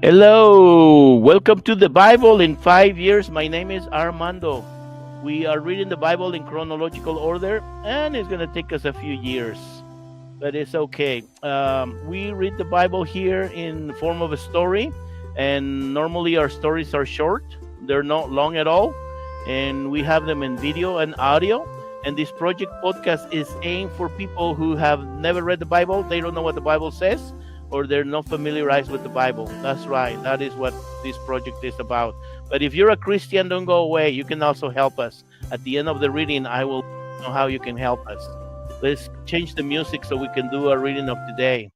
Hello, welcome to the Bible in 5 years. My name is Armando. We are reading the Bible in chronological order, and it's going to take us a few years, but it's okay. We read the Bible here in the form of a story, and normally our stories are short, they're not long at all, and we have them in video and audio. And this project podcast is aimed for people who have never read the Bible, they don't know what the Bible says, or they're not familiarized with the Bible. That's right. That is what this project is about. But if you're a Christian, don't go away. You can also help us. At the end of the reading, I will know how you can help us. Let's change the music so we can do a reading of today.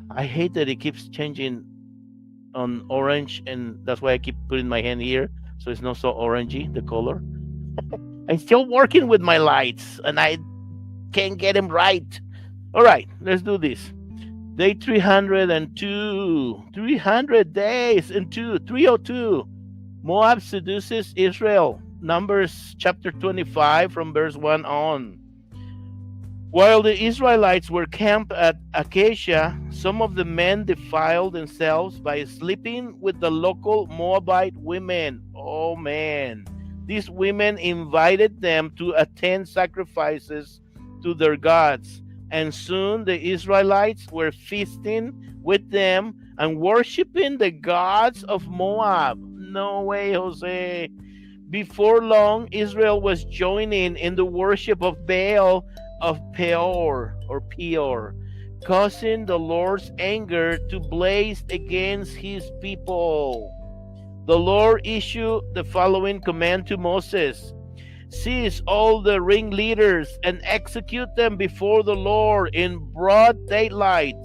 I hate that it keeps changing on orange, and that's why I keep putting my hand here so it's not so orangey, the color. I'm still working with my lights, and I can't get them right. All right, let's do this. Day 302, 300 days into 302. Moab seduces Israel. Numbers chapter 25 from verse 1 on. While the Israelites were camped at Acacia, some of the men defiled themselves by sleeping with the local Moabite women. Oh man. These women invited them to attend sacrifices to their gods. And soon the Israelites were feasting with them and worshiping the gods of Moab. No way, Jose. Before long, Israel was joining in the worship of Baal of Peor, causing the Lord's anger to blaze against his people. The Lord issued the following command to Moses: seize all the ringleaders and execute them before the Lord in broad daylight,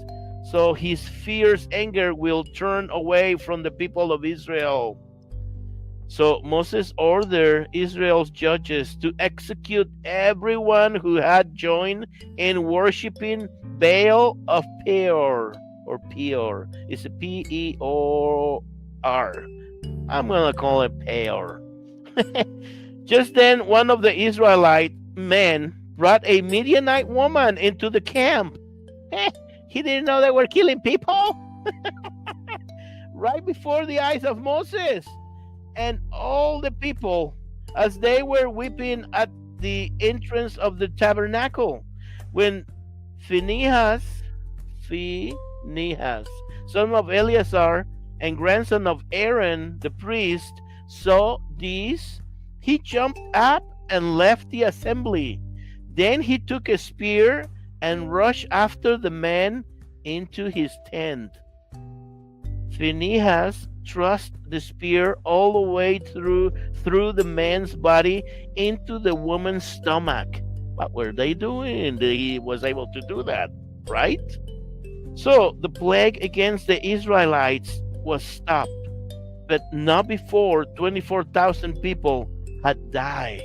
so his fierce anger will turn away from the people of Israel. So Moses ordered Israel's judges to execute everyone who had joined in worshiping Baal of Peor, or Peor. It's a P-E-O-R. I'm going to call it Peor. Just then, one of the Israelite men brought a Midianite woman into the camp. He didn't know they were killing people. Right before the eyes of Moses and all the people, as they were weeping at the entrance of the tabernacle. When Phinehas, son of Eleazar and grandson of Aaron the priest, saw this, he jumped up and left the assembly. Then he took a spear and rushed after the man into his tent. Phinehas thrust the spear all the way through the man's body into the woman's stomach. What were they doing? He was able to do that, right? So the plague against the Israelites was stopped, but not before 24,000 people had died.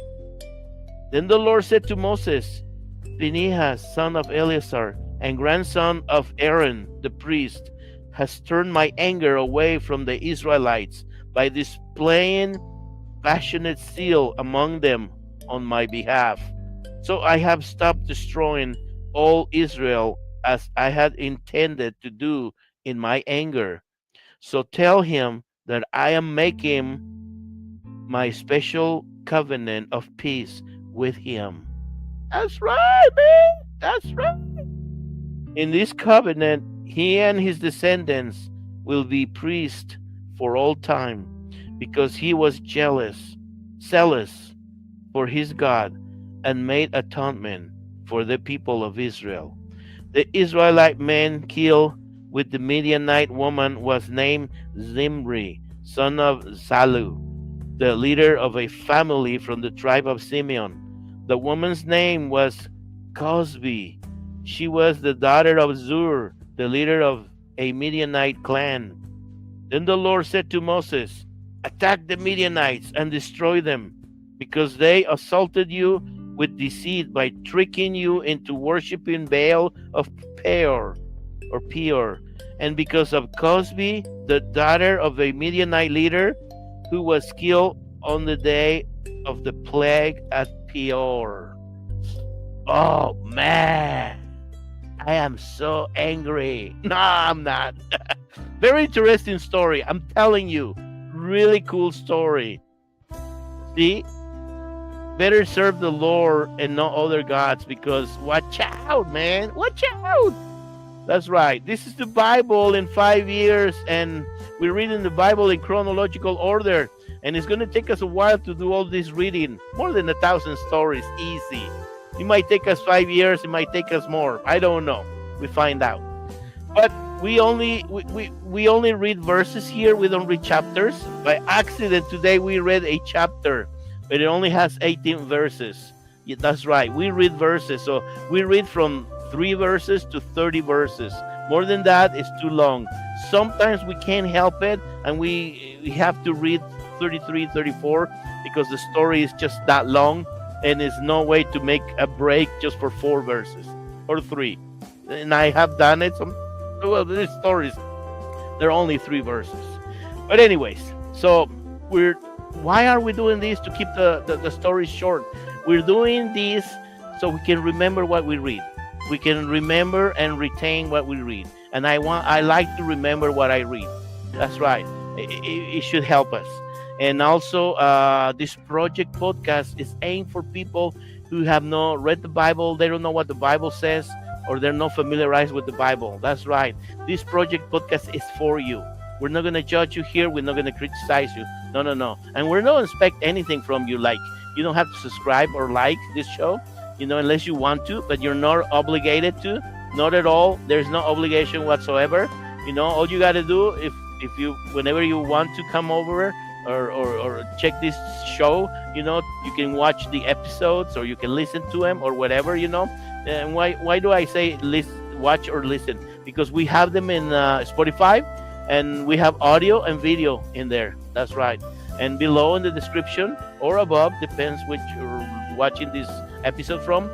Then the Lord said to Moses, Phinehas, son of Eleazar, and grandson of Aaron the priest, has turned my anger away from the Israelites by displaying passionate zeal among them on my behalf. So I have stopped destroying all Israel as I had intended to do in my anger. So tell him that I am making my special covenant of peace with him. That's right, man. That's right. In this covenant, he and his descendants will be priests for all time, because he was zealous for his God, and made atonement for the people of Israel. The Israelite man killed with the Midianite woman was named Zimri, son of Salu, the leader of a family from the tribe of Simeon. The woman's name was Cosbi. She was the daughter of Zur, the leader of a Midianite clan. Then the Lord said to Moses, attack the Midianites and destroy them, because they assaulted you with deceit by tricking you into worshiping Baal of Peor, and because of Cosbi, the daughter of a Midianite leader, who was killed on the day of the plague at Peor. Oh man, I am so angry. No, I'm not. Very interesting story. I'm telling you, really cool story. See, better serve the Lord and not other gods, because watch out, man. Watch out. That's right. This is the Bible in 5 years, and we're reading the Bible in chronological order. And it's going to take us a while to do all this reading. More than 1,000 stories, easy. It might take us 5 years. It might take us more. I don't know. We find out. But we only read verses here. We don't read chapters. By accident, today we read a chapter, but it only has 18 verses. Yeah, that's right. We read verses. So we read from 3 verses to 30 verses. More than that is too long. Sometimes we can't help it, and we have to read 33, 34 because the story is just that long, and there's no way to make a break just for 4 verses or 3. And I have done it. Well, these stories, they're only 3 verses. But anyways, so why are we doing this? To keep the story short. We're doing this so we can remember what we read. We can remember and retain what we read. And I like to remember what I read. That's right. It should help us. And also, this project podcast is aimed for people who have not read the Bible. They don't know what the Bible says, or they're not familiarized with the Bible. That's right. This project podcast is for you. We're not going to judge you here. We're not going to criticize you. No. And we're not expect anything from you. Like, you don't have to subscribe or like this show, unless you want to, but you're not obligated to. Not at all. There's no obligation whatsoever. All you got to do, if you, whenever you want to come over or check this show, you can watch the episodes, or you can listen to them, or whatever, And why do I say watch or listen? Because we have them in Spotify, and we have audio and video in there. That's right. And below in the description, or above, depends which you're watching this episode from,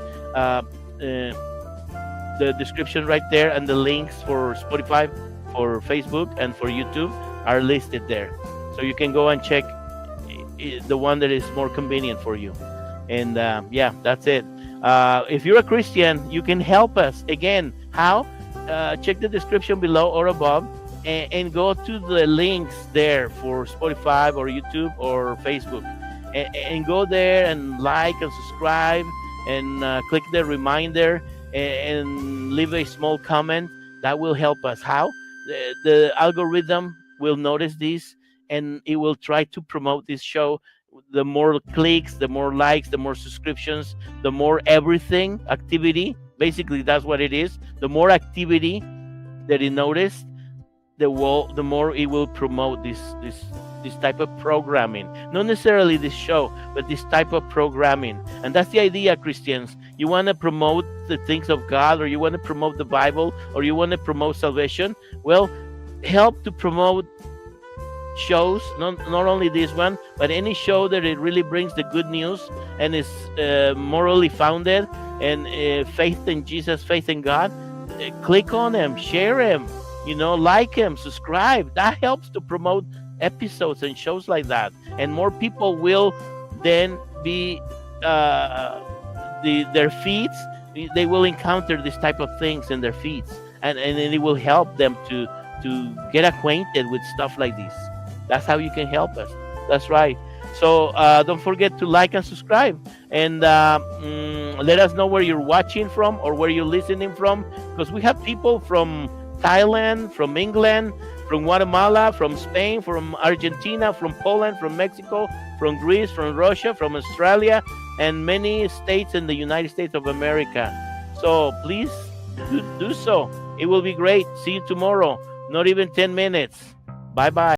the description right there, and the links for Spotify, for Facebook, and for YouTube are listed there. So you can go and check the one that is more convenient for you. And that's it. If you're a Christian, you can help us. Again, how? Check the description below or above, and go to the links there for Spotify or YouTube or Facebook. And go there and like and subscribe, and click the reminder, and leave a small comment. That will help us. How? The algorithm will notice this, and it will try to promote this show. The more clicks, the more likes, the more subscriptions, the more everything activity. Basically, that's what it is. The more activity that it noticed, the more it will promote this type of programming. Not necessarily this show, but this type of programming. And that's the idea, Christians. You want to promote the things of God, or you want to promote the Bible, or you want to promote salvation. Well, help to promote shows, not only this one, but any show that it really brings the good news and is morally founded, and faith in Jesus, faith in God. Click on them, share them, like them, subscribe. That helps to promote episodes and shows like that, and more people will then be their feeds. They will encounter this type of things in their feeds, and it will help them to get acquainted with stuff like this. That's how you can help us. That's right. So don't forget to like and subscribe, and let us know where you're watching from or where you're listening from, because we have people from Thailand, from England, from Guatemala, from Spain, from Argentina, from Poland, from Mexico, from Greece, from Russia, from Australia, and many states in the United States of America. So please do so. It will be great. See you tomorrow. Not even 10 minutes. Bye-bye.